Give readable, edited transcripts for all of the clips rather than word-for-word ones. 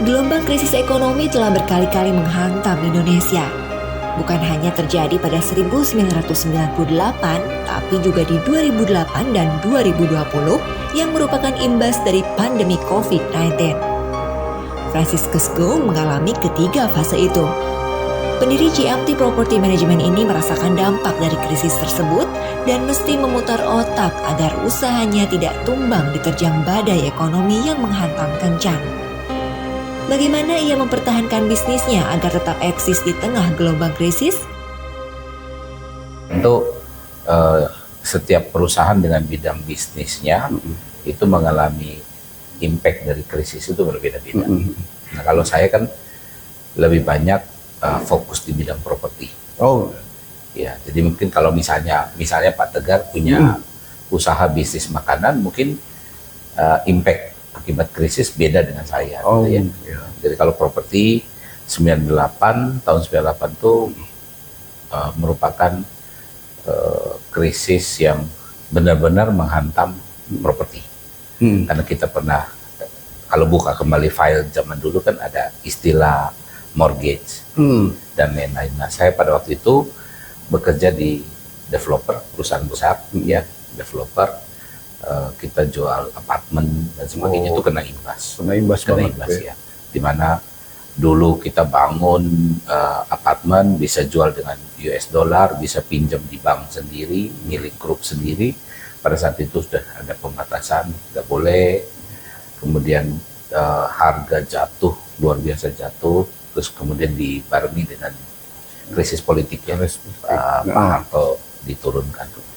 Gelombang krisis ekonomi telah berkali-kali menghantam Indonesia. Bukan hanya terjadi pada 1998, tapi juga di 2008 dan 2020 yang merupakan imbas dari pandemi COVID-19. Franciscus Go mengalami ketiga fase itu. Pendiri GMT Property Management ini merasakan dampak dari krisis tersebut dan mesti memutar otak agar usahanya tidak tumbang diterjang badai ekonomi yang menghantam kencang. Bagaimana ia mempertahankan bisnisnya agar tetap eksis di tengah gelombang krisis? Tentu setiap perusahaan dengan bidang bisnisnya itu mengalami impact dari krisis itu berbeda-beda. Nah, kalau saya kan lebih banyak fokus di bidang properti. Oh, ya. Jadi mungkin kalau misalnya Pak Tegar punya usaha bisnis makanan, mungkin impact akibat krisis beda dengan saya. Oh, gitu ya. Jadi kalau properti 98 tahun 98 itu merupakan krisis yang benar-benar menghantam properti. Karena kita pernah, kalau buka kembali file zaman dulu kan ada istilah mortgage dan lain-lain. Nah, saya pada waktu itu bekerja di developer, perusahaan besar, ya developer. Kita jual apartemen dan sebagainya, itu kena imbas. Kena imbas ya. Dimana dulu kita bangun apartemen bisa jual dengan US dollar, bisa pinjam di bank sendiri, milik grup sendiri. Pada saat itu sudah ada pembatasan, tidak boleh. Kemudian harga jatuh, luar biasa jatuh. Terus kemudian dibarengi dengan krisis politik ya, Pak Harto diturunkan.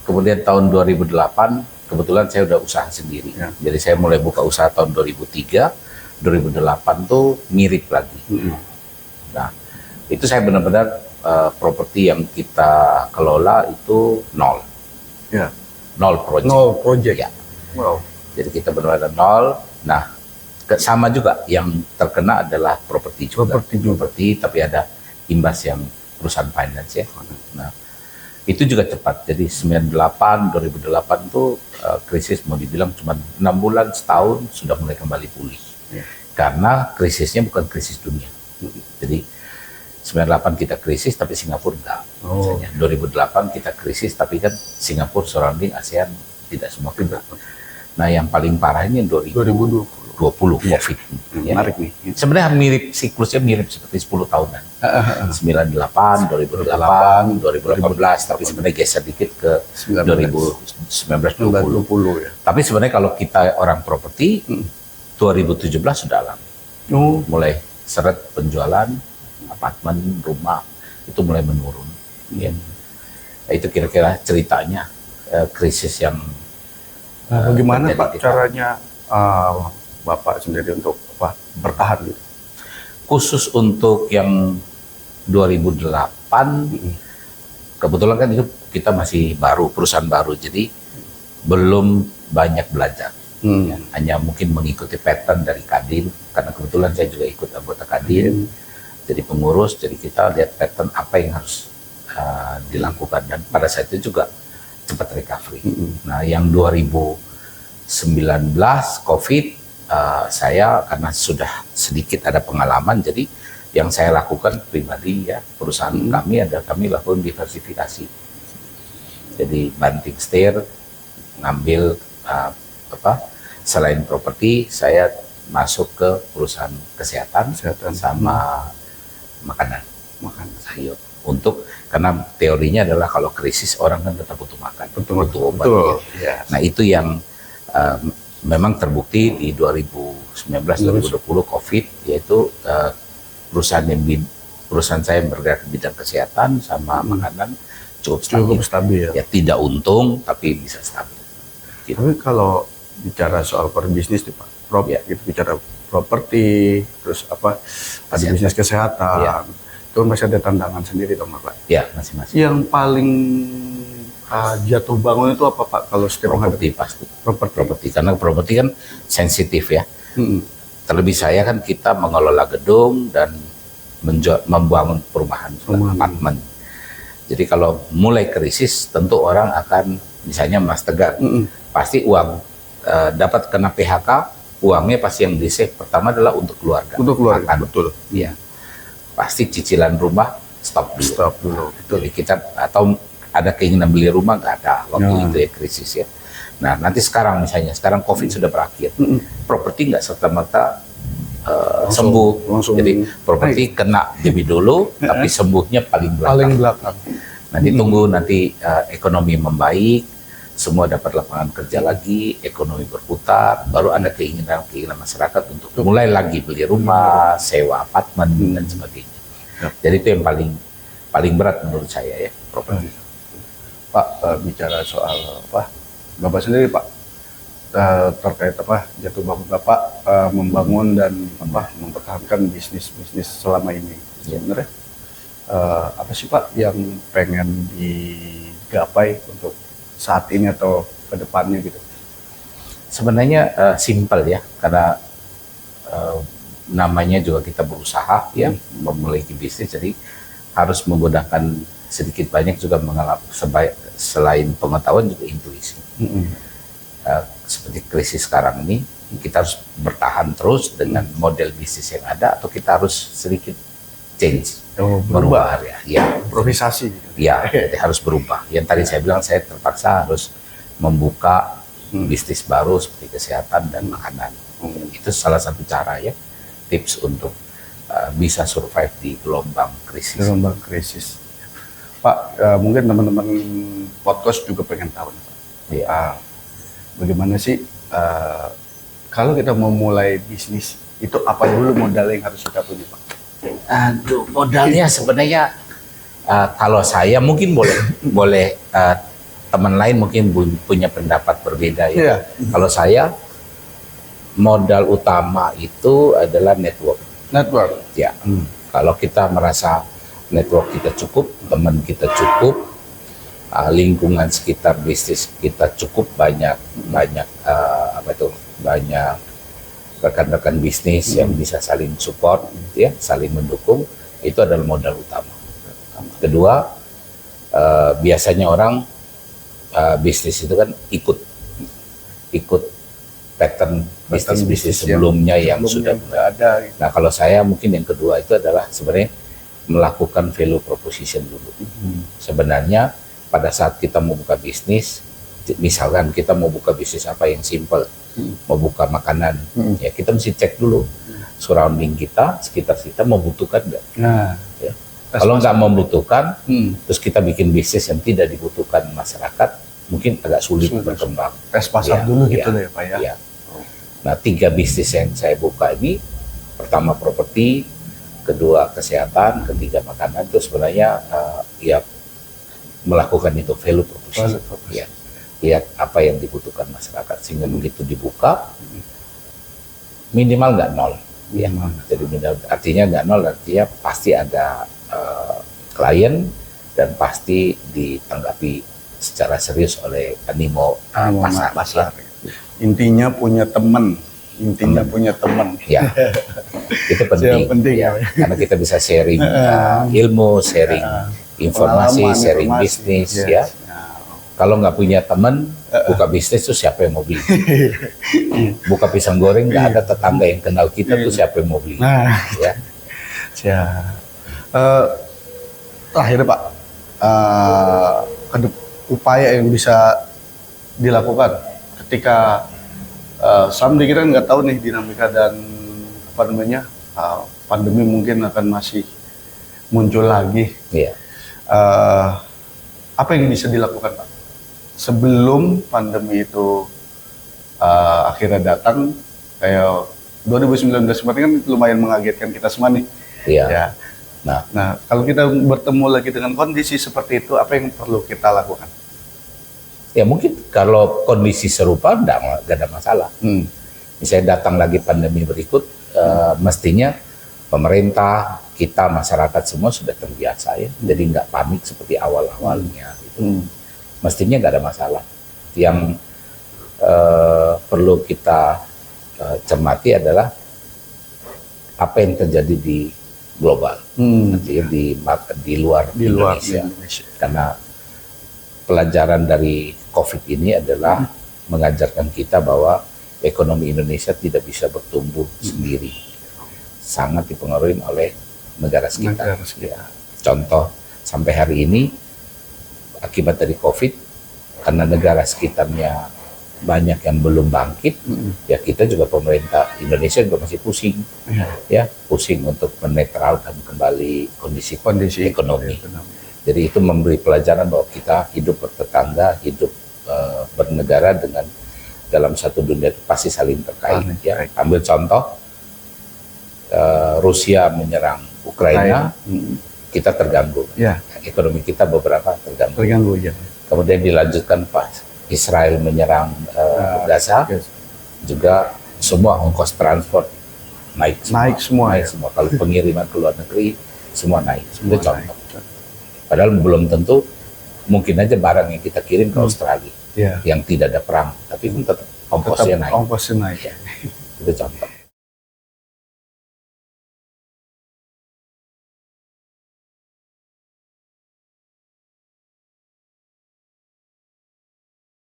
Kemudian tahun 2008 kebetulan saya udah usaha sendiri. Jadi saya mulai buka usaha tahun 2003, 2008 tuh mirip lagi. Nah, itu saya benar-benar properti yang kita kelola itu nol. Nol project. Nol project. Ya. Wow. Jadi kita benar-benar nol. Nah, sama juga yang terkena adalah properti juga. Properti, tapi ada imbas yang perusahaan finance ya. Nah, itu juga cepat. Jadi 98, 2008 itu krisis mau dibilang cuma 6 bulan, setahun sudah mulai kembali pulih. Karena krisisnya bukan krisis dunia. Jadi 98 kita krisis tapi Singapura enggak. Misalnya 2008 kita krisis tapi kan Singapura surrounding ASEAN tidak semua kena. Nah, yang paling parah ini 2020 COVID. Menarik nih. Sebenarnya mirip, siklusnya mirip seperti 10 tahunan. 98, 2008, 2018, tapi sebenarnya geser dikit ke 2019-20 ya. Tapi sebenarnya kalau kita orang properti, 2017 sudah alami. Mulai seret penjualan apartemen, rumah itu mulai menurun. Ya. Nah, itu kira-kira ceritanya krisis yang bagaimana Pak caranya Bapak sendiri untuk bertahan gitu? Khusus untuk yang 2008 kebetulan kan itu kita masih baru, perusahaan baru, jadi belum banyak belajar. Ya, hanya mungkin mengikuti pattern dari Kadin, karena kebetulan saya juga ikut anggota Kadin, jadi pengurus, jadi kita lihat pattern apa yang harus dilakukan, dan pada saat itu juga cepat recovery. Nah, yang 2019 COVID, saya karena sudah sedikit ada pengalaman, jadi yang saya lakukan pribadi ya, perusahaan kami lakukan diversifikasi. Jadi banting setir, ngambil selain properti, saya masuk ke perusahaan kesehatan sama makanan sayur. Karena teorinya adalah kalau krisis orang kan tetap butuh makan, butuh obat. Ya. Nah, itu yang memang terbukti di 2019-2020 COVID, yaitu perusahaan saya yang bergerak di bidang kesehatan sama makanan cukup stabil. Ya, tidak untung tapi bisa stabil. Gitu. Tapi kalau bicara soal bisnis nih Pak, gitu, bicara properti, terus ada bisnis kesehatan, itu masih ada tantangan sendiri dong Pak? Ya, masing-masing. Yang paling jatuh bangun itu apa Pak kalau setiap properti pasti properti karena properti kan sensitif ya. Terlebih saya kan kita mengelola gedung dan membangun perumahan apartemen. Jadi kalau mulai krisis tentu orang akan, misalnya Mas Tegar, pasti uang dapat kena PHK, uangnya pasti yang di-save pertama adalah untuk keluarga. Untuk keluarga, Makan. betul. Iya. Pasti cicilan rumah stop dulu. Stop dulu. Jadi kita atau ada keinginan beli rumah nggak ada waktu Ya. itu ya krisis ya. Nah nanti sekarang misalnya sekarang COVID sudah berakhir, properti nggak serta-merta sembuh. langsung Jadi properti kena lebih dulu, tapi sembuhnya paling belakang. Paling belakang. Nanti tunggu nanti ekonomi membaik, semua dapat lapangan kerja lagi, ekonomi berputar, baru ada keinginan masyarakat untuk mulai lagi beli rumah, sewa apartemen dan sebagainya. Jadi itu yang paling berat menurut saya ya, properti. Pak, bicara soal apa? Bapak sendiri Pak, terkait apa jatuh bangun Bapak membangun dan apa mempertahankan bisnis selama ini. Sebenarnya apa sih Pak yang pengen digapai untuk saat ini atau ke depannya gitu? Sebenarnya simpel ya, karena namanya juga kita berusaha ya memiliki bisnis, jadi harus menggunakan sedikit banyak juga selain pengetahuan juga intuisi. Seperti krisis sekarang ini, kita harus bertahan terus dengan model bisnis yang ada, atau kita harus sedikit change, berubah ya. Improvisasi gitu. Ya, jadi harus berubah. Yang tadi saya bilang, saya terpaksa harus membuka bisnis baru seperti kesehatan dan makanan. Itu salah satu cara ya, tips untuk bisa survive di gelombang krisis. Gelombang krisis. Pak, mungkin teman-teman podcast juga pengen tahu nih, Pak. Ya. Bagaimana sih kalau kita mau mulai bisnis itu apa dulu modal yang harus kita punya, Pak? Aduh, modalnya sebenarnya kalau saya mungkin boleh teman lain mungkin punya pendapat berbeda ya. Iya. Kalau saya modal utama itu adalah network. Network. Ya. Kalau kita merasa network kita cukup, teman kita cukup, lingkungan sekitar bisnis kita cukup banyak banyak rekan-rekan bisnis yang bisa saling support, ya, saling mendukung, itu adalah modal utama. Kedua, biasanya orang bisnis itu kan ikut pattern bisnis sebelumnya yang sudah ada. Nah, kalau saya mungkin yang kedua itu adalah sebenarnya melakukan value proposition dulu. Sebenarnya pada saat kita mau buka bisnis, misalkan kita mau buka bisnis apa yang simple, mau buka makanan, ya kita mesti cek dulu surrounding kita, sekitar kita membutuhkan nggak. Nah, Ya. Kalau nggak membutuhkan, terus kita bikin bisnis yang tidak dibutuhkan masyarakat, mungkin agak sulit berkembang. tes pasar Ya, dulu gitu ya, deh, Pak ya. ya. Nah, 3 bisnis yang saya buka ini, pertama properti, kedua kesehatan, ketiga makanan, itu sebenarnya ya melakukan itu value proposition. Ya. Lihat apa yang dibutuhkan masyarakat, sehingga begitu dibuka minimal nggak nol. Ya. Jadi artinya nggak nol, artinya pasti ada klien dan pasti ditanggapi secara serius oleh animo pasar. Ya. Intinya punya teman. Punya teman. Ya, itu penting. penting Ya. Karena kita bisa sharing ilmu, sharing informasi, sharing bisnis. Yes. Ya. Kalau nggak punya teman, buka bisnis tuh siapa yang mau beli? Buka pisang goreng nggak ada tetangga yang kenal kita tuh siapa yang mau beli? Nah, Ya. Terakhir Pak, upaya yang bisa dilakukan ketika someday kita nggak tahu nih dinamika dan pandemi mungkin akan masih muncul lagi. Iya. Apa yang bisa dilakukan Pak sebelum pandemi itu akhirnya datang? Kayak 2019 kemarin kan lumayan mengagetkan kita semua nih. Iya. Ya. Nah, Kalau kita bertemu lagi dengan kondisi seperti itu, apa yang perlu kita lakukan? ya mungkin kalau kondisi serupa nggak ada masalah. Misalnya datang lagi pandemi berikut, mestinya pemerintah, kita, masyarakat semua sudah terbiasa ya, jadi nggak panik seperti awal-awalnya. Gitu. Mestinya nggak ada masalah. Yang perlu kita cermati adalah apa yang terjadi di global, artinya di luar Indonesia. Karena pelajaran dari COVID ini adalah mengajarkan kita bahwa ekonomi Indonesia tidak bisa bertumbuh sendiri. Sangat dipengaruhi oleh negara sekitar. Ya. Contoh, sampai hari ini akibat dari COVID, karena negara sekitarnya banyak yang belum bangkit, ya kita juga pemerintah Indonesia juga masih pusing, ya pusing untuk menetralkan kembali kondisi ekonomi. Jadi itu memberi pelajaran bahwa kita hidup bertetangga, hidup bernegara dengan dalam satu dunia itu pasti saling terkait. Ya. Ambil contoh, Rusia menyerang Ukraina, kita terganggu. Ya. Ekonomi kita beberapa terganggu. Ya. Kemudian dilanjutkan pas Israel menyerang Gaza, juga semua ongkos transport naik semua. Kalau pengiriman ke luar negeri semua naik. Itu contoh. Padahal belum tentu, mungkin aja barang yang kita kirim ke Australia yang tidak ada perang, tapi tetap ongkosnya naik. Ya. Itu contoh.